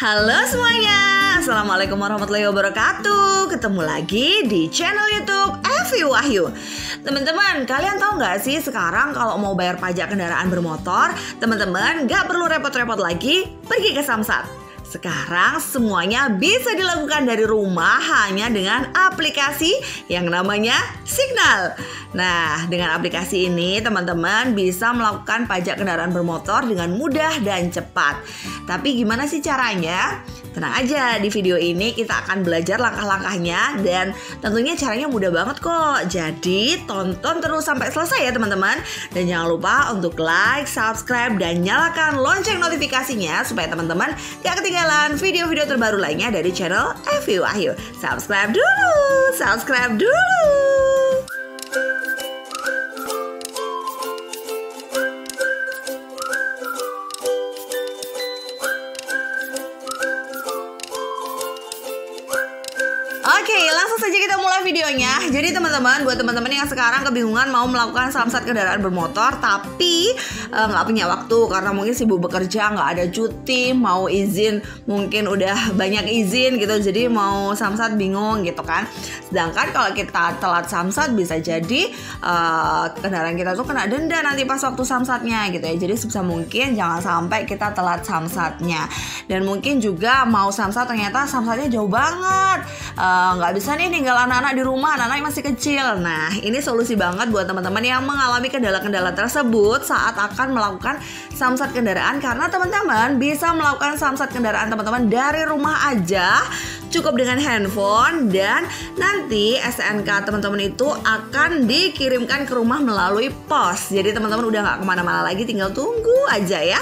Halo semuanya, Assalamualaikum warahmatullahi wabarakatuh. Ketemu lagi di channel YouTube Evi Wahyu. Teman-teman, kalian tahu nggak sih sekarang kalau mau bayar pajak kendaraan bermotor, teman-teman nggak perlu repot-repot lagi pergi ke Samsat. Sekarang semuanya bisa dilakukan dari rumah hanya dengan aplikasi yang namanya Signal. Nah, dengan aplikasi ini teman-teman bisa melakukan pajak kendaraan bermotor dengan mudah dan cepat. Tapi gimana sih caranya? Tenang aja, di video ini kita akan belajar langkah-langkahnya dan tentunya caranya mudah banget kok. Jadi tonton terus sampai selesai ya teman-teman. Dan jangan lupa untuk like, subscribe, dan nyalakan lonceng notifikasinya supaya teman-teman gak ketinggalan video-video terbaru lainnya dari channel Evi Wahyu. Subscribe dulu. Oke, langsung saja kita mulai videonya. Jadi teman-teman, buat teman-teman yang sekarang kebingungan mau melakukan samsat kendaraan bermotor tapi nggak punya waktu karena mungkin sibuk bekerja, nggak ada cuti, mau izin mungkin udah banyak izin gitu, jadi mau samsat bingung gitu kan. Sedangkan kalau kita telat samsat bisa jadi kendaraan kita tuh kena denda nanti pas waktu samsatnya gitu ya. Jadi sebisa mungkin jangan sampai kita telat samsatnya. Dan mungkin juga mau samsat ternyata samsatnya jauh banget. Nggak bisa nih tinggal anak-anak di rumah, anak-anak masih kecil. Nah, ini solusi banget buat teman-teman yang mengalami kendala-kendala tersebut saat akan melakukan samsat kendaraan, karena teman-teman bisa melakukan samsat kendaraan teman-teman dari rumah aja, cukup dengan handphone, dan nanti STNK teman-teman itu akan dikirimkan ke rumah melalui pos. Jadi teman-teman udah nggak kemana-mana lagi, tinggal tunggu aja ya.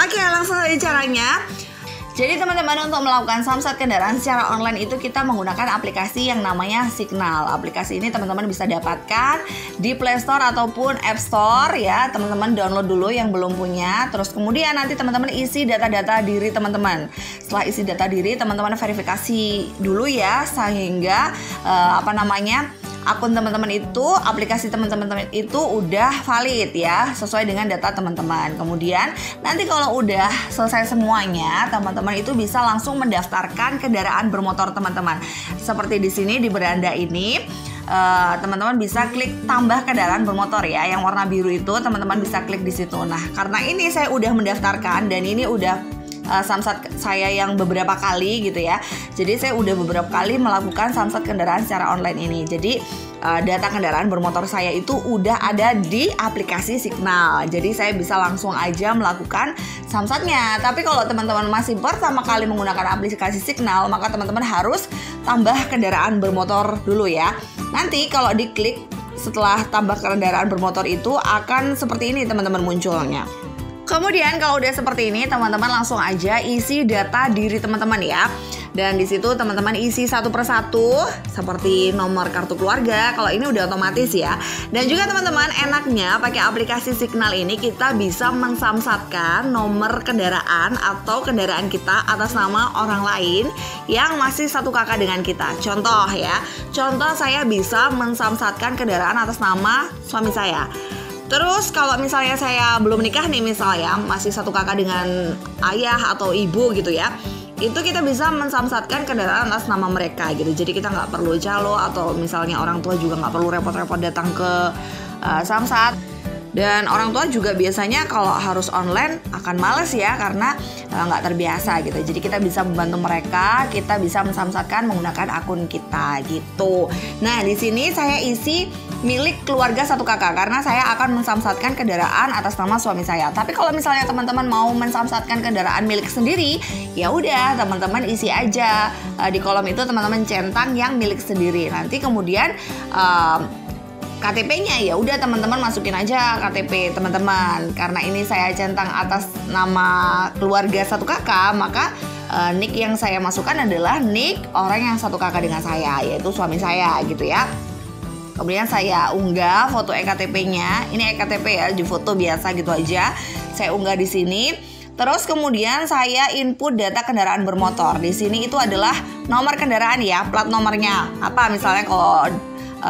Oke, langsung aja caranya. Jadi teman-teman, untuk melakukan samsat kendaraan secara online itu kita menggunakan aplikasi yang namanya Signal. Aplikasi ini teman-teman bisa dapatkan di Play Store ataupun App Store ya. Teman-teman download dulu yang belum punya. Terus kemudian nanti teman-teman isi data-data diri teman-teman. Setelah isi data diri, teman-teman verifikasi dulu ya, sehingga akun teman-teman itu, aplikasi teman-teman itu udah valid ya, sesuai dengan data teman-teman. Kemudian nanti kalau udah selesai semuanya, teman-teman itu bisa langsung mendaftarkan kendaraan bermotor teman-teman. Seperti di sini di beranda ini, teman-teman bisa klik tambah kendaraan bermotor ya, yang warna biru itu teman-teman bisa klik di situ. Nah, karena ini saya udah mendaftarkan dan ini udah samsat saya yang beberapa kali gitu ya. Jadi saya udah beberapa kali melakukan samsat kendaraan secara online ini. Jadi data kendaraan bermotor saya itu udah ada di aplikasi Signal. Jadi saya bisa langsung aja melakukan samsatnya. Tapi kalau teman-teman masih pertama kali menggunakan aplikasi Signal, maka teman-teman harus tambah kendaraan bermotor dulu ya. Nanti kalau diklik setelah tambah kendaraan bermotor itu akan seperti ini teman-teman munculnya. Kemudian kalau udah seperti ini, teman-teman langsung aja isi data diri teman-teman ya. Dan di situ teman-teman isi satu persatu seperti nomor kartu keluarga. Kalau ini udah otomatis ya. Dan juga teman-teman, enaknya pakai aplikasi Signal ini kita bisa mensamsatkan nomor kendaraan atau kendaraan kita atas nama orang lain yang masih satu kakak dengan kita. Contoh ya. Contoh, saya bisa mensamsatkan kendaraan atas nama suami saya. Terus kalau misalnya saya belum nikah nih, misalnya masih satu kakak dengan ayah atau ibu gitu ya, itu kita bisa mensamsatkan kendaraan atas nama mereka gitu. Jadi kita nggak perlu calo, atau misalnya orang tua juga nggak perlu repot-repot datang ke samsat. Dan orang tua juga biasanya kalau harus online akan males ya, karena nggak terbiasa gitu. Jadi kita bisa membantu mereka, kita bisa mensamsatkan menggunakan akun kita gitu. Nah, di sini saya isi milik keluarga satu kakak karena saya akan mensamsatkan kendaraan atas nama suami saya. Tapi kalau misalnya teman-teman mau mensamsatkan kendaraan milik sendiri, ya udah teman-teman isi aja di kolom itu, teman-teman centang yang milik sendiri. Nanti kemudian KTP-nya ya udah teman-teman masukin aja KTP teman-teman. Karena ini saya centang atas nama keluarga satu kakak, maka nick yang saya masukkan adalah nick orang yang satu kakak dengan saya, yaitu suami saya gitu ya. Kemudian saya unggah foto eKTP-nya. Ini eKTP ya, di foto biasa gitu aja. Saya unggah di sini. Terus kemudian saya input data kendaraan bermotor. Di sini itu adalah nomor kendaraan ya, plat nomornya. Apa misalnya kalau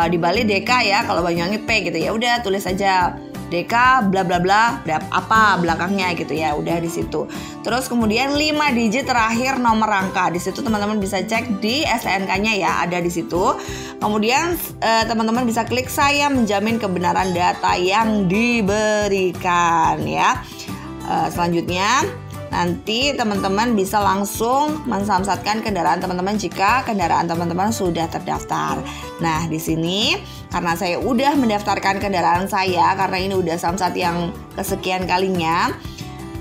di Bali DK ya, kalau Banyuwangi P gitu ya. Udah tulis aja DK bla bla bla apa belakangnya gitu ya, udah di situ. Terus kemudian 5 digit terakhir nomor rangka. Di situ teman-teman bisa cek di STNK-nya ya, ada di situ. Kemudian teman-teman bisa klik saya menjamin kebenaran data yang diberikan ya. Selanjutnya nanti teman-teman bisa langsung mensamsatkan kendaraan teman-teman jika kendaraan teman-teman sudah terdaftar. Nah, di sini karena saya udah mendaftarkan kendaraan saya, karena ini udah samsat yang kesekian kalinya,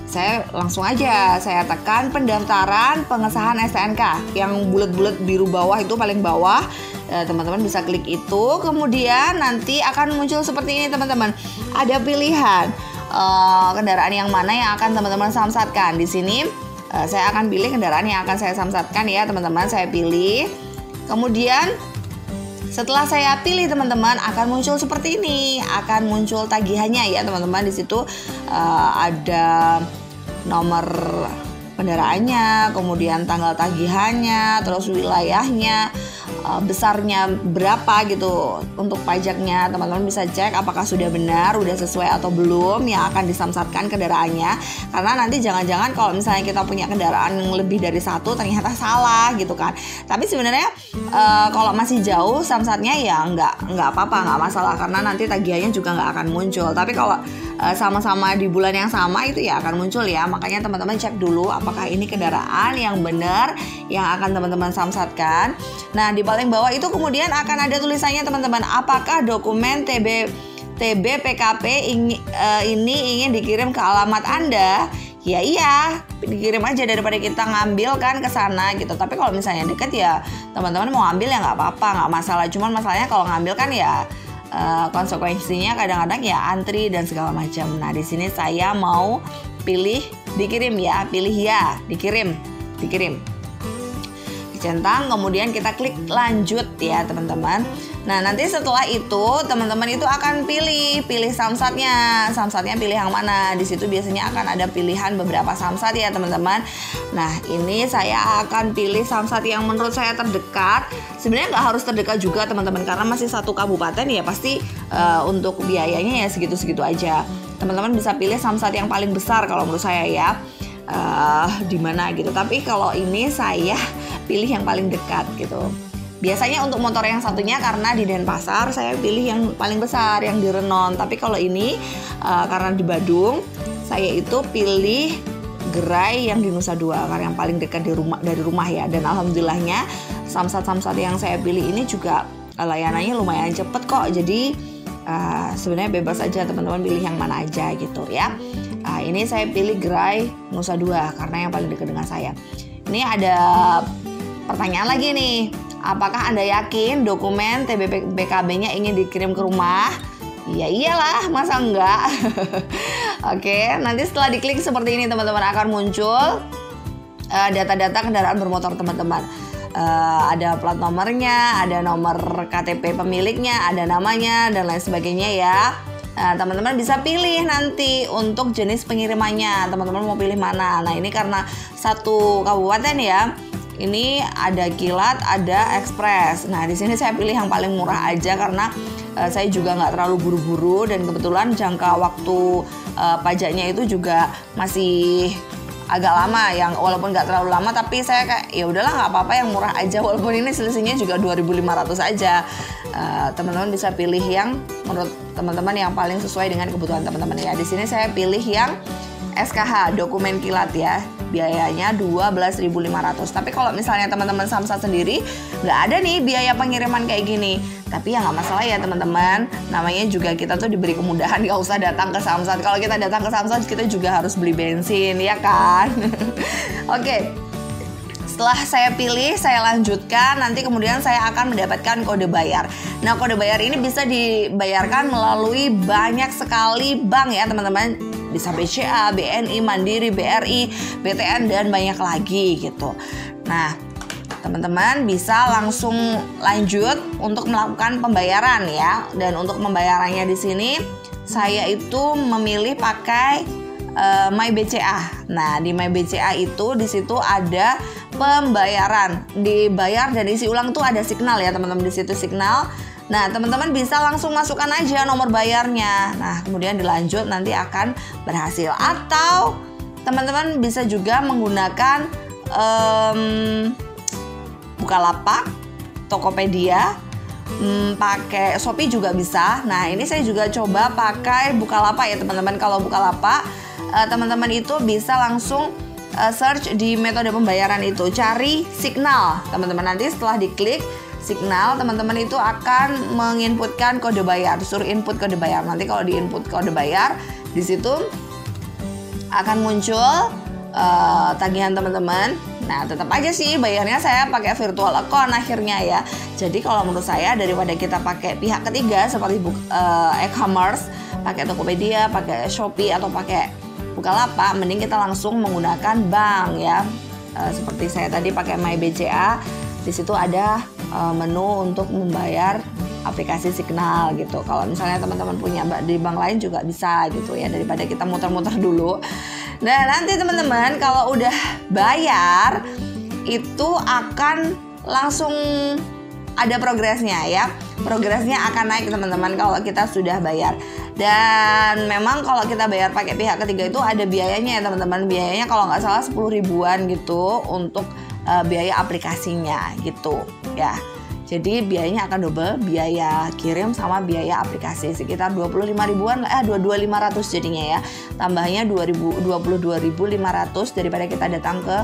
saya langsung aja saya tekan pendaftaran pengesahan STNK yang bulat-bulat biru bawah itu paling bawah. Teman-teman bisa klik itu, kemudian nanti akan muncul seperti ini teman-teman. Ada pilihan kendaraan yang mana yang akan teman-teman samsatkan. Di sini saya akan pilih kendaraan yang akan saya samsatkan ya teman-teman. Saya pilih. Kemudian setelah saya pilih teman-teman akan muncul seperti ini. Akan muncul tagihannya ya teman-teman. Di situ ada nomor kendaraannya, kemudian tanggal tagihannya, terus wilayahnya, besarnya berapa gitu untuk pajaknya. Teman-teman bisa cek apakah sudah benar, udah sesuai atau belum yang akan disamsatkan kendaraannya. Karena nanti jangan-jangan kalau misalnya kita punya kendaraan yang lebih dari satu ternyata salah gitu kan. Tapi sebenarnya kalau masih jauh samsatnya ya nggak apa-apa, nggak masalah, karena nanti tagihannya juga nggak akan muncul. Tapi kalau sama-sama di bulan yang sama itu ya akan muncul ya. Makanya teman-teman cek dulu apakah ini kendaraan yang benar yang akan teman-teman samsatkan. Nah, di paling bawah itu kemudian akan ada tulisannya teman-teman, apakah dokumen TB PKP ini ingin dikirim ke alamat Anda? Ya iya, dikirim aja daripada kita ngambil kan ke sana gitu. Tapi kalau misalnya deket ya teman-teman mau ambil ya nggak apa-apa, nggak masalah. Cuman masalahnya kalau ngambil kan ya konsekuensinya kadang-kadang ya antri dan segala macam. Nah, di sini saya mau pilih dikirim ya, pilih ya, dikirim. Dicentang, kemudian kita klik lanjut ya teman-teman. Nah, nanti setelah itu teman-teman itu akan pilih samsatnya pilih yang mana. Di situ biasanya akan ada pilihan beberapa samsat ya teman-teman. Nah, ini saya akan pilih samsat yang menurut saya terdekat. Sebenarnya nggak harus terdekat juga teman-teman, karena masih satu kabupaten ya pasti untuk biayanya ya segitu-segitu aja. Teman-teman bisa pilih samsat yang paling besar kalau menurut saya ya. Di mana gitu. Tapi kalau ini saya pilih yang paling dekat gitu. Biasanya untuk motor yang satunya karena di Denpasar saya pilih yang paling besar yang di Renon. Tapi kalau ini karena di Badung saya itu pilih gerai yang di Nusa Dua karena yang paling dekat dari rumah ya. Dan alhamdulillahnya samsat-samsat yang saya pilih ini juga layanannya lumayan cepet kok. Jadi sebenarnya bebas aja teman-teman pilih yang mana aja gitu ya. Ini saya pilih gerai Nusa Dua karena yang paling dekat dengan saya. Ini ada pertanyaan lagi nih. Apakah Anda yakin dokumen TBPKB-nya ingin dikirim ke rumah? Ya iyalah, masa enggak? Oke, nanti setelah diklik seperti ini teman-teman akan muncul data-data kendaraan bermotor teman-teman. Ada plat nomornya, ada nomor KTP pemiliknya, ada namanya dan lain sebagainya ya. Nah, teman-teman bisa pilih nanti untuk jenis pengirimannya. Teman-teman mau pilih mana? Nah, ini karena satu kabupaten ya. Ini ada kilat, ada ekspres. Nah, di sini saya pilih yang paling murah aja karena saya juga nggak terlalu buru-buru dan kebetulan jangka waktu pajaknya itu juga masih agak lama, yang walaupun nggak terlalu lama tapi saya kayak ya udahlah nggak apa-apa yang murah aja, walaupun ini selisihnya juga 2.500 aja. Teman-teman bisa pilih yang menurut teman-teman yang paling sesuai dengan kebutuhan teman-teman ya. Di sini saya pilih yang SKH dokumen kilat ya, biayanya 12.500. Tapi kalau misalnya teman-teman samsat sendiri nggak ada nih biaya pengiriman kayak gini, tapi ya nggak masalah ya teman-teman, namanya juga kita tuh diberi kemudahan, nggak usah datang ke samsat. Kalau kita datang ke samsat kita juga harus beli bensin ya kan. Oke. Setelah saya pilih, saya lanjutkan, nanti kemudian saya akan mendapatkan kode bayar. Nah, kode bayar ini bisa dibayarkan melalui banyak sekali bank ya teman-teman. Bisa BCA, BNI, Mandiri, BRI, BTN, dan banyak lagi gitu. Nah, teman-teman bisa langsung lanjut untuk melakukan pembayaran ya. Dan untuk pembayarannya di sini, saya itu memilih pakai My BCA. Nah, di My BCA itu di situ ada pembayaran, dibayar dan isi ulang tuh ada signal ya teman-teman, di situ signal. Nah, teman-teman bisa langsung masukkan aja nomor bayarnya. Nah, kemudian dilanjut nanti akan berhasil. Atau teman-teman bisa juga menggunakan Bukalapak, Tokopedia, pakai Shopee juga bisa. Nah, ini saya juga coba pakai Bukalapak ya teman-teman. Kalau Bukalapak, teman-teman itu bisa langsung search di metode pembayaran itu, cari Signal. Teman-teman nanti setelah diklik Signal, teman-teman itu akan menginputkan kode bayar, disuruh input kode bayar. Nanti kalau diinput kode bayar, di situ akan muncul tagihan teman-teman. Nah, tetap aja sih bayarnya saya pakai virtual account akhirnya ya. Jadi kalau menurut saya daripada kita pakai pihak ketiga seperti e-commerce, pakai Tokopedia, pakai Shopee atau pakai Bukalapak, mending kita langsung menggunakan bank ya. Seperti saya tadi pakai MyBCA, di situ ada menu untuk membayar aplikasi Signal gitu. Kalau misalnya teman-teman punya di bank lain juga bisa gitu ya, daripada kita muter-muter dulu. Nah, nanti teman-teman kalau udah bayar itu akan langsung ada progresnya ya. Progresnya akan naik teman-teman kalau kita sudah bayar. Dan memang kalau kita bayar pakai pihak ketiga itu ada biayanya ya teman-teman. Biayanya kalau nggak salah 10 ribuan gitu untuk biaya aplikasinya gitu ya. Jadi biayanya akan double, biaya kirim sama biaya aplikasi sekitar 25 ribuan, 22.500 jadinya ya. Tambahnya 22.500 daripada kita datang ke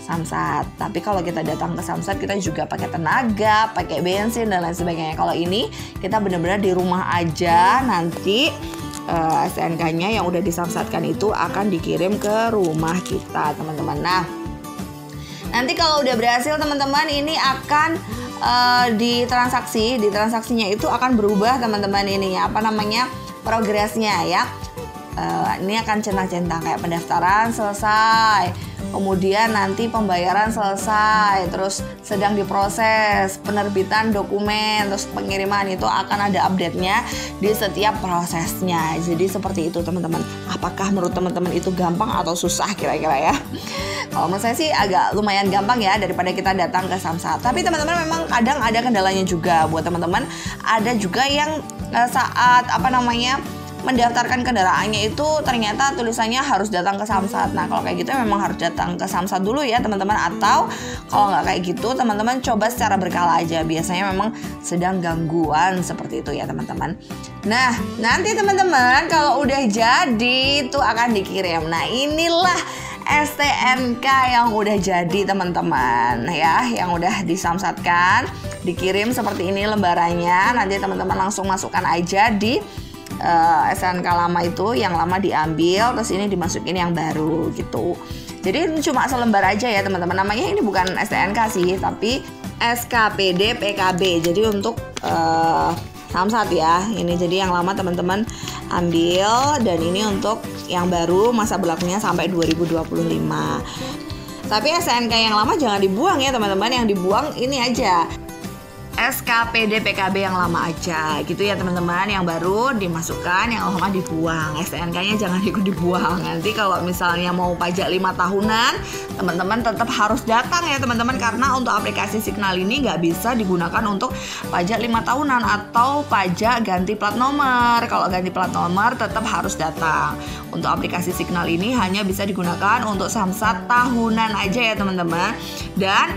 Samsat. Tapi kalau kita datang ke Samsat kita juga pakai tenaga, pakai bensin dan lain sebagainya. Kalau ini kita benar-benar di rumah aja, nanti STNK-nya yang udah disamsatkan itu akan dikirim ke rumah kita teman-teman. Nah, nanti kalau udah berhasil teman-teman ini akan di transaksinya itu akan berubah teman-teman ininya, apa namanya, progresnya ya. Ini akan centang-centang kayak pendaftaran selesai, kemudian nanti pembayaran selesai, terus sedang diproses, penerbitan dokumen, terus pengiriman, itu akan ada update-nya di setiap prosesnya. Jadi seperti itu teman-teman. Apakah menurut teman-teman itu gampang atau susah kira-kira ya? Kalau menurut saya sih agak lumayan gampang ya daripada kita datang ke Samsat. Tapi teman-teman memang kadang ada kendalanya juga buat teman-teman. Ada juga yang saat mendaftarkan kendaraannya itu ternyata tulisannya harus datang ke Samsat. Nah, kalau kayak gitu memang harus datang ke Samsat dulu ya teman-teman. Atau kalau nggak kayak gitu teman-teman coba secara berkala aja. Biasanya memang sedang gangguan seperti itu ya teman-teman. Nah, nanti teman-teman kalau udah jadi itu akan dikirim. Nah, inilah STNK yang udah jadi teman-teman ya, yang udah disamsatkan, dikirim seperti ini lembarannya. Nanti teman-teman langsung masukkan aja di STNK lama itu, yang lama diambil, terus ini dimasukin yang baru gitu. Jadi ini cuma selembar aja ya teman-teman. Namanya ini bukan STNK sih, tapi SKPD PKB. Jadi untuk Samsat ya. Ini jadi yang lama teman-teman ambil, dan ini untuk yang baru masa berlakunya sampai 2025. Tapi STNK yang lama jangan dibuang ya teman-teman. Yang dibuang ini aja, SKPD PKB yang lama aja gitu ya teman-teman. Yang baru dimasukkan, yang lama dibuang. STNK-nya jangan ikut dibuang. Nanti kalau misalnya mau pajak 5 tahunan, teman-teman tetap harus datang ya teman-teman. Karena untuk aplikasi Signal ini nggak bisa digunakan untuk pajak 5 tahunan atau pajak ganti plat nomor. Kalau ganti plat nomor tetap harus datang. Untuk aplikasi Signal ini hanya bisa digunakan untuk Samsat tahunan aja ya teman-teman. Dan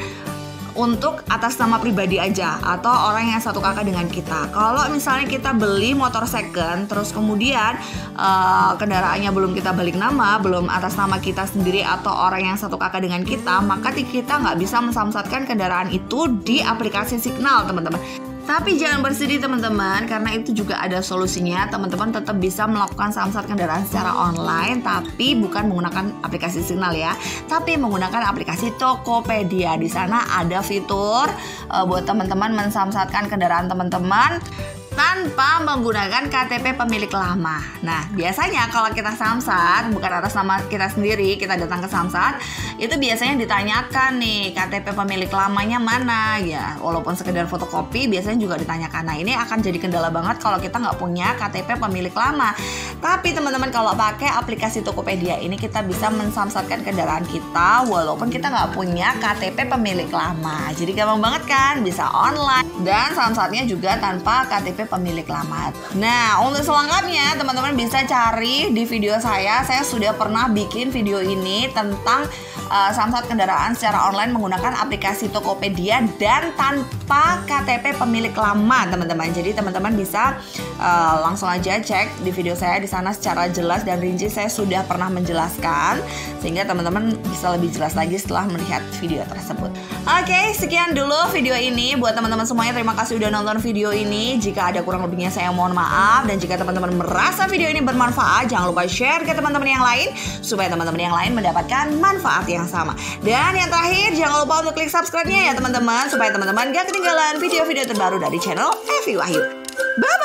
untuk atas nama pribadi aja atau orang yang satu kakak dengan kita. Kalau misalnya kita beli motor second, terus kemudian kendaraannya belum kita balik nama, belum atas nama kita sendiri atau orang yang satu kakak dengan kita, maka kita nggak bisa mensamsatkan kendaraan itu di aplikasi Signal teman-teman. Tapi jangan bersedih teman-teman, karena itu juga ada solusinya. Teman-teman tetap bisa melakukan samsat kendaraan secara online, tapi bukan menggunakan aplikasi Signal ya, tapi menggunakan aplikasi Tokopedia. Di sana ada fitur buat teman-teman mensamsatkan kendaraan teman-teman tanpa menggunakan KTP pemilik lama. Nah, biasanya kalau kita Samsat, bukan atas nama kita sendiri, kita datang ke Samsat, itu biasanya ditanyakan nih KTP pemilik lamanya mana ya. Walaupun sekedar fotokopi, biasanya juga ditanyakan. Nah, ini akan jadi kendala banget kalau kita nggak punya KTP pemilik lama. Tapi teman-teman, kalau pakai aplikasi Tokopedia ini, kita bisa mensamsatkan kendaraan kita walaupun kita nggak punya KTP pemilik lama. Jadi gampang banget kan, bisa online dan samsatnya juga tanpa KTP pemilik lama. Nah, untuk selengkapnya teman-teman bisa cari di video saya sudah pernah bikin video ini tentang samsat kendaraan secara online menggunakan aplikasi Tokopedia dan tanpa KTP pemilik lama, teman-teman. Jadi teman-teman bisa langsung aja cek di video saya, di sana secara jelas dan rinci saya sudah pernah menjelaskan, sehingga teman-teman bisa lebih jelas lagi setelah melihat video tersebut. Oke, sekian dulu video ini buat teman-teman semuanya. Terima kasih udah nonton video ini. Jika ada kurang lebihnya saya mohon maaf, dan jika teman-teman merasa video ini bermanfaat, jangan lupa share ke teman-teman yang lain supaya teman-teman yang lain mendapatkan manfaat yang sama. Dan yang terakhir, jangan lupa untuk klik subscribe-nya ya teman-teman, supaya teman-teman gak ketinggalan video-video terbaru dari channel Evi Wahyu. Bye-bye.